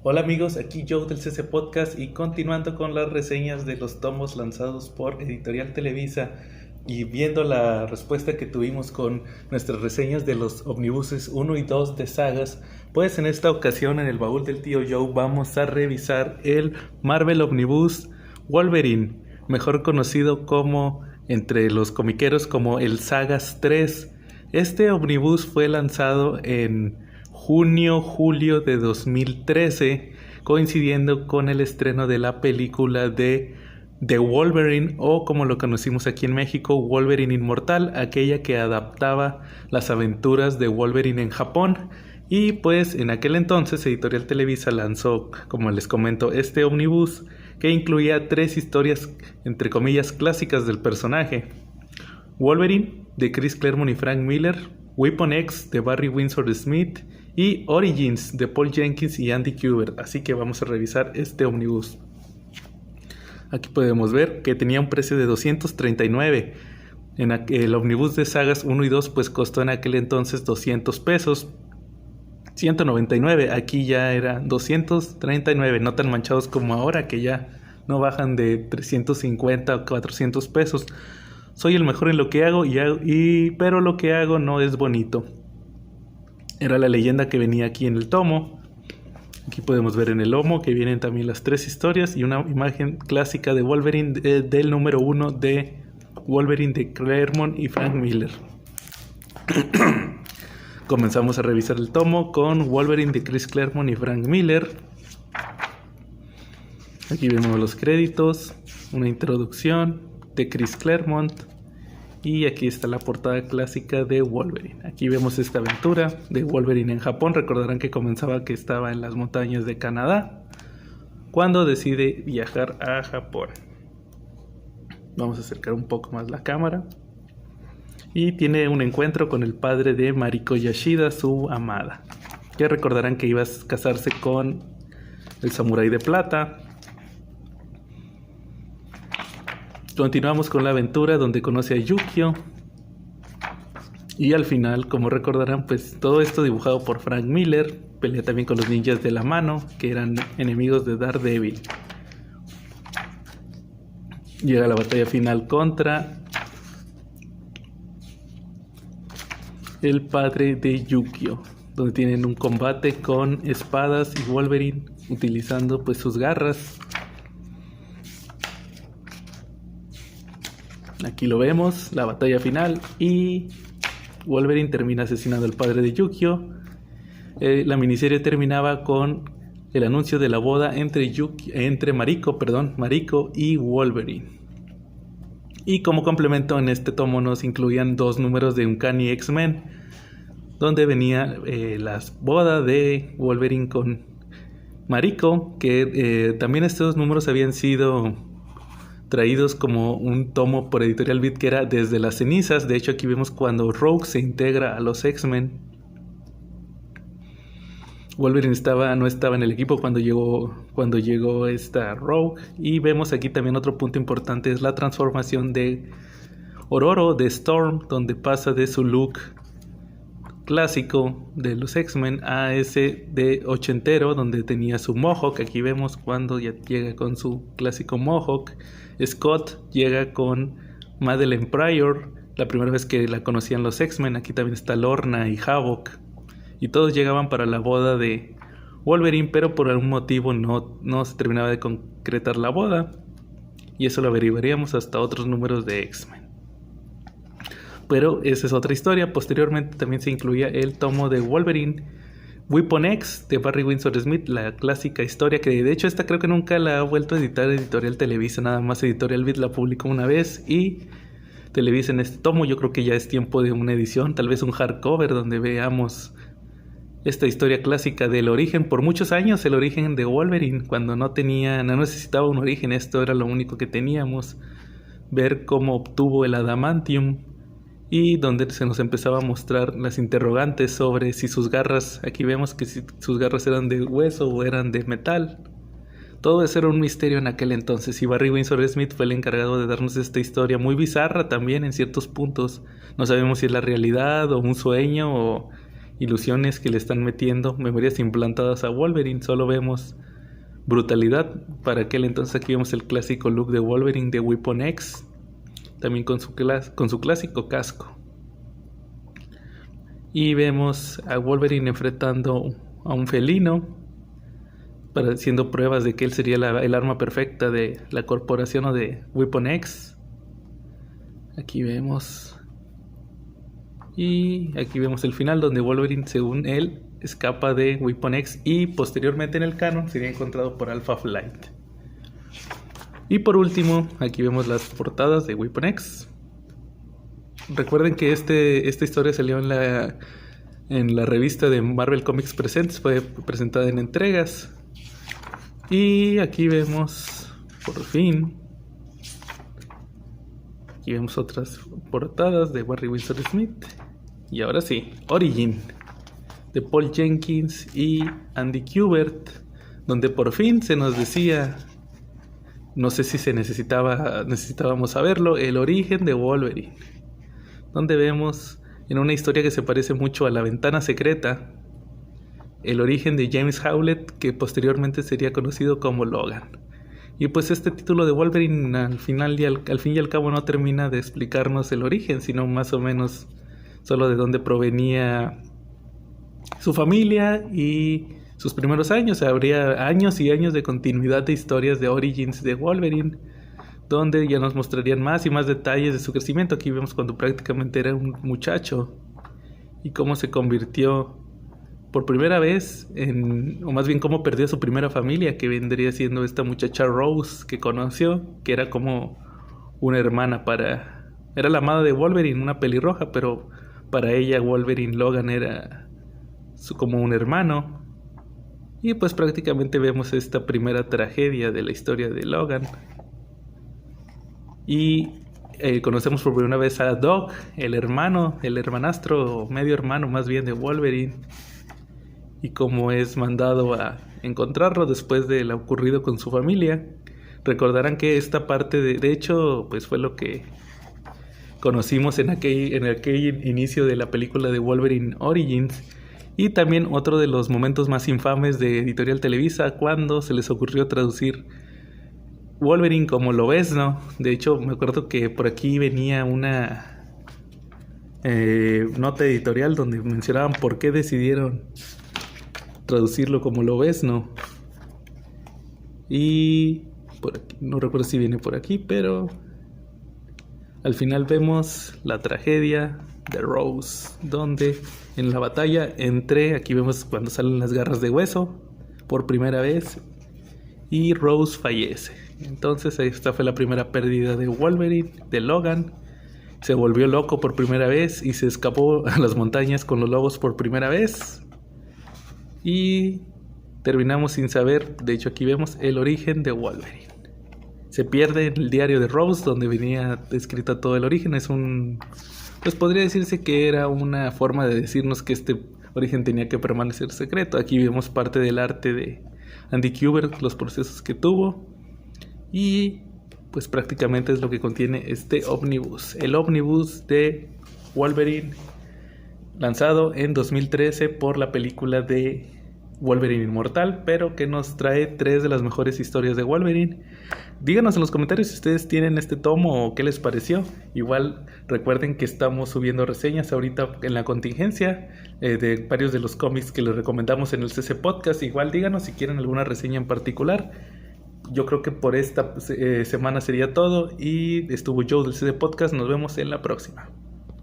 Hola amigos, aquí Joe del CC Podcast y continuando con las reseñas de los tomos lanzados por Editorial Televisa y viendo la respuesta que tuvimos con nuestras reseñas de los omnibuses 1 y 2 de sagas, pues en esta ocasión en el baúl del tío Joe vamos a revisar el Marvel Omnibus Wolverine, mejor conocido como entre los comiqueros como el Sagas 3. Este omnibus fue lanzado en junio-julio de 2013, coincidiendo con el estreno de la película de The Wolverine, o como lo conocimos aquí en México, Wolverine Inmortal, aquella que adaptaba las aventuras de Wolverine en Japón. Y pues en aquel entonces Editorial Televisa lanzó, como les comento, este omnibus que incluía 3 historias entre comillas clásicas del personaje: Wolverine de Chris Claremont y Frank Miller, Weapon X de Barry Windsor Smith y Origins de Paul Jenkins y Andy Kubert. Así que vamos a revisar este omnibus. Aquí podemos ver que tenía un precio de $239. El omnibus de sagas 1 y 2 pues costó en aquel entonces 200 pesos. 199, aquí ya era 239, no tan manchados como ahora, que ya no bajan de 350 o 400 pesos. Soy el mejor en lo que hago, pero lo que hago no es bonito. Era la leyenda que venía aquí en el tomo. Aquí podemos ver en el lomo que vienen también las 3 historias y una imagen clásica de Wolverine del número 1 de Wolverine de Claremont y Frank Miller. Comenzamos a revisar el tomo con Wolverine de Chris Claremont y Frank Miller. Aquí vemos los créditos, una introducción de Chris Claremont y aquí está la portada clásica de Wolverine. Aquí vemos esta aventura de Wolverine en Japón. Recordarán que comenzaba que estaba en las montañas de Canadá cuando decide viajar a Japón. Vamos a acercar un poco más la cámara. Y tiene un encuentro con el padre de Mariko Yashida, su amada, que recordarán que iba a casarse con el samurái de plata. Continuamos con la aventura donde conoce a Yukio. Y al final, como recordarán, pues todo esto dibujado por Frank Miller. Pelea también con los ninjas de la mano, que eran enemigos de Daredevil. Llega la batalla final contra el padre de Yukio, donde tienen un combate con espadas y Wolverine utilizando pues sus garras. Aquí lo vemos, la batalla final, y Wolverine termina asesinando al padre de Yukio. La miniserie terminaba con el anuncio de la boda entre Mariko y Wolverine. Y como complemento en este tomo nos incluían 2 números de Uncanny X-Men, donde venía la boda de Wolverine con Mariko, que también estos números habían sido traídos como un tomo por Editorial Beat, que era Desde las cenizas. De hecho aquí vemos cuando Rogue se integra a los X-Men. Wolverine no estaba en el equipo cuando llegó esta Rogue. Y vemos aquí también otro punto importante, es la transformación de Ororo, de Storm, donde pasa de su look clásico de los X-Men a ese de ochentero, donde tenía su mohawk. Aquí vemos cuando ya llega con su clásico mohawk. Scott llega con Madeleine Pryor, la primera vez que la conocían los X-Men. Aquí también está Lorna y Havoc. Y todos llegaban para la boda de Wolverine, pero por algún motivo no se terminaba de concretar la boda. Y eso lo averiguaríamos hasta otros números de X-Men. Pero esa es otra historia. Posteriormente también se incluía el tomo de Wolverine Weapon X de Barry Windsor Smith, la clásica historia que de hecho esta creo que nunca la ha vuelto a editar Editorial Televisa, nada más Editorial Beat la publicó una vez y Televisa en este tomo. Yo creo que ya es tiempo de una edición, tal vez un hardcover donde veamos esta historia clásica del origen. Por muchos años el origen de Wolverine, cuando no necesitaba un origen, esto era lo único que teníamos. Ver cómo obtuvo el adamantium y donde se nos empezaba a mostrar las interrogantes sobre si sus garras, aquí vemos que si sus garras eran de hueso o eran de metal. Todo eso era un misterio en aquel entonces, y Barry Windsor Smith fue el encargado de darnos esta historia muy bizarra también en ciertos puntos. No sabemos si es la realidad o un sueño ilusiones que le están metiendo, memorias implantadas a Wolverine. Solo vemos brutalidad. Para aquel entonces aquí vemos el clásico look de Wolverine de Weapon X, también con su clásico casco. Y vemos a Wolverine enfrentando a un felino, haciendo pruebas de que él sería el arma perfecta de la corporación o de Weapon X. Aquí vemos. Y aquí vemos el final donde Wolverine, según él, escapa de Weapon X y posteriormente en el canon sería encontrado por Alpha Flight. Y por último, aquí vemos las portadas de Weapon X. Recuerden que esta historia salió en la revista de Marvel Comics Presents, fue presentada en entregas. Y aquí vemos, por fin, aquí vemos otras portadas de Barry Windsor Smith. Y ahora sí, Origin, de Paul Jenkins y Andy Kubert, donde por fin se nos decía, no sé si necesitábamos saberlo, el origen de Wolverine, donde vemos en una historia que se parece mucho a La Ventana Secreta, el origen de James Howlett, que posteriormente sería conocido como Logan. Y pues este título de Wolverine al fin y al cabo no termina de explicarnos el origen, sino más o menos solo de dónde provenía su familia y sus primeros años. Habría años y años de continuidad de historias de Origins de Wolverine, donde ya nos mostrarían más y más detalles de su crecimiento. Aquí vemos cuando prácticamente era un muchacho y cómo se convirtió por primera vez o más bien cómo perdió a su primera familia, que vendría siendo esta muchacha Rose que conoció, que era como una hermana era la amada de Wolverine, una pelirroja, pero para ella Wolverine Logan era como un hermano. Y pues prácticamente vemos esta primera tragedia de la historia de Logan. Y conocemos por primera vez a Doc, el hermanastro, medio hermano más bien de Wolverine, y cómo es mandado a encontrarlo después de lo ocurrido con su familia. Recordarán que esta parte de hecho pues fue lo que conocimos en aquel inicio de la película de Wolverine Origins, y también otro de los momentos más infames de Editorial Televisa, cuando se les ocurrió traducir Wolverine como Lobezno. De hecho, me acuerdo que por aquí venía una nota editorial donde mencionaban por qué decidieron traducirlo como Lobezno. Y por aquí, no recuerdo si viene por aquí, pero al final vemos la tragedia de Rose, donde en la batalla aquí vemos cuando salen las garras de hueso por primera vez y Rose fallece. Entonces esta fue la primera pérdida de Wolverine, de Logan. Se volvió loco por primera vez y se escapó a las montañas con los lobos por primera vez. Y terminamos sin saber, de hecho aquí vemos el origen de Wolverine. Se pierde en el diario de Rose, donde venía descrito todo el origen. Pues podría decirse que era una forma de decirnos que este origen tenía que permanecer secreto. Aquí vemos parte del arte de Andy Kubert, los procesos que tuvo. Y pues prácticamente es lo que contiene este ómnibus. El ómnibus de Wolverine, lanzado en 2013 por la película de Wolverine Inmortal, pero que nos trae 3 de las mejores historias de Wolverine. Díganos en los comentarios si ustedes tienen este tomo o qué les pareció. Igual recuerden que estamos subiendo reseñas ahorita en la contingencia de varios de los cómics que les recomendamos en el CC Podcast. Igual díganos si quieren alguna reseña en particular. Yo creo que por esta semana sería todo, y estuvo Joe del CC Podcast. Nos vemos en la próxima.